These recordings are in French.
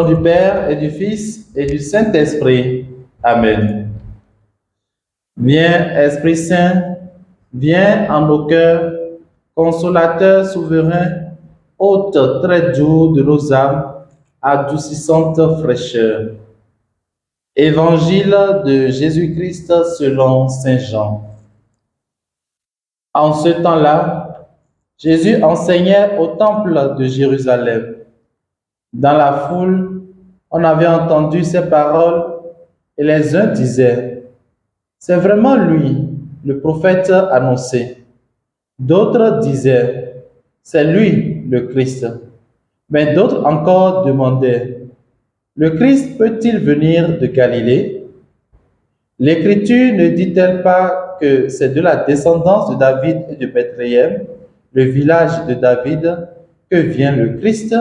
Au nom du Père et du Fils et du Saint-Esprit. Amen. Viens, Esprit Saint, viens en nos cœurs, consolateur souverain, hôte très doux de nos âmes, adoucissante fraîcheur. Évangile de Jésus-Christ selon Saint Jean. En ce temps-là, Jésus enseignait au temple de Jérusalem. Dans la foule, on avait entendu ces paroles et les uns disaient, « C'est vraiment lui, le prophète annoncé. » D'autres disaient, « C'est lui, le Christ. » Mais d'autres encore demandaient, « Le Christ peut-il venir de Galilée? L'Écriture ne dit-elle pas que c'est de la descendance de David et de Bethléem, le village de David, que vient le Christ? »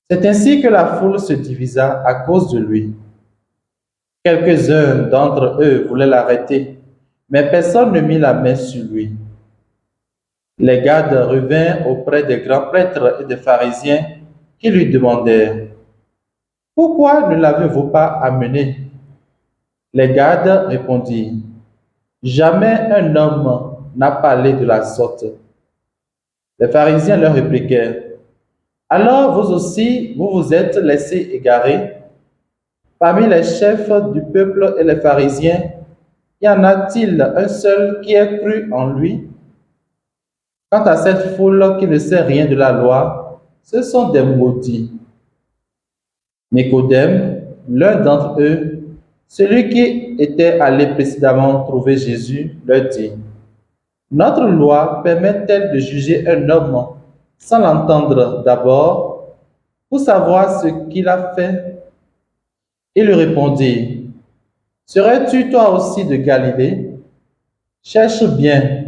C'est ainsi que la foule se divisa à cause de lui. Quelques-uns d'entre eux voulaient l'arrêter, mais personne ne mit la main sur lui. Les gardes revinrent auprès des grands prêtres et des pharisiens qui lui demandèrent, « Pourquoi ne l'avez-vous pas amené ?» Les gardes répondirent, « Jamais un homme n'a parlé de la sorte. » Les pharisiens leur répliquèrent, « Alors vous aussi, vous vous êtes laissés égarer? Parmi les chefs du peuple et les pharisiens, y en a-t-il un seul qui ait cru en lui? Quant à cette foule qui ne sait rien de la loi, ce sont des maudits. » Nicodème, l'un d'entre eux, celui qui était allé précédemment trouver Jésus, leur dit, « Notre loi permet-elle de juger un homme sans l'entendre d'abord, pour savoir ce qu'il a fait? » Il lui répondit, « Serais-tu toi aussi de Galilée? Cherche bien,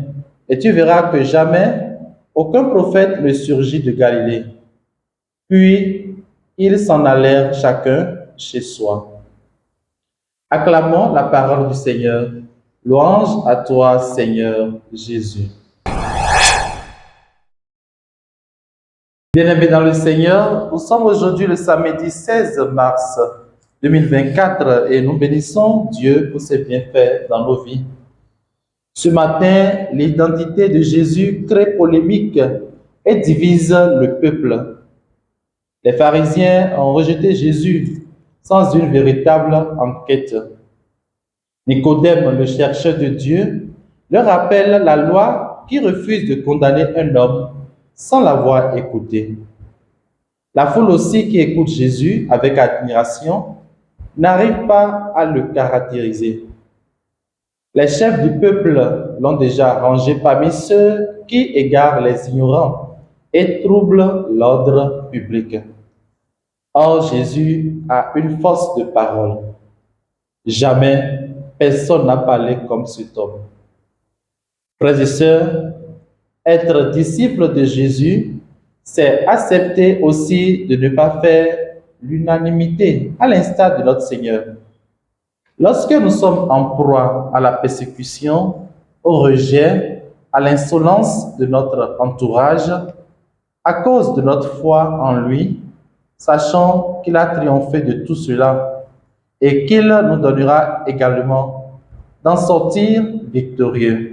et tu verras que jamais aucun prophète ne surgit de Galilée. » Puis ils s'en allèrent chacun chez soi. Acclamons la parole du Seigneur. Louange à toi, Seigneur Jésus. Bien-aimés dans le Seigneur, nous sommes aujourd'hui le samedi 16 mars 2024 et nous bénissons Dieu pour ses bienfaits dans nos vies. Ce matin, l'identité de Jésus crée polémique et divise le peuple. Les pharisiens ont rejeté Jésus sans une véritable enquête. Nicodème, le chercheur de Dieu, leur rappelle la loi qui refuse de condamner un homme sans l'avoir écouté. La foule aussi qui écoute Jésus avec admiration n'arrive pas à le caractériser. Les chefs du peuple l'ont déjà rangé parmi ceux qui égarent les ignorants et troublent l'ordre public. Or, Jésus a une force de parole. Jamais personne n'a parlé comme cet homme. Frères et sœurs, être disciple de Jésus, c'est accepter aussi de ne pas faire l'unanimité, à l'instar de notre Seigneur. Lorsque nous sommes en proie à la persécution, au rejet, à l'insolence de notre entourage, à cause de notre foi en lui, sachant qu'il a triomphé de tout cela et qu'il nous donnera également d'en sortir victorieux.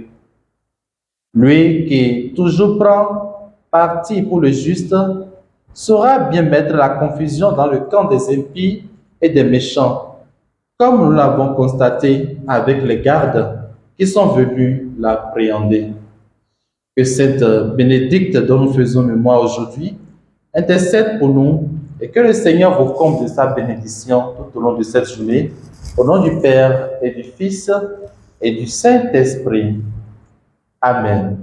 Lui qui toujours prend parti pour le juste saura bien mettre la confusion dans le camp des impies et des méchants, comme nous l'avons constaté avec les gardes qui sont venus l'appréhender. Que cette bénédicte dont nous faisons mémoire aujourd'hui intercède pour nous et que le Seigneur vous comble de sa bénédiction tout au long de cette journée. Au nom du Père et du Fils et du Saint-Esprit. Amen.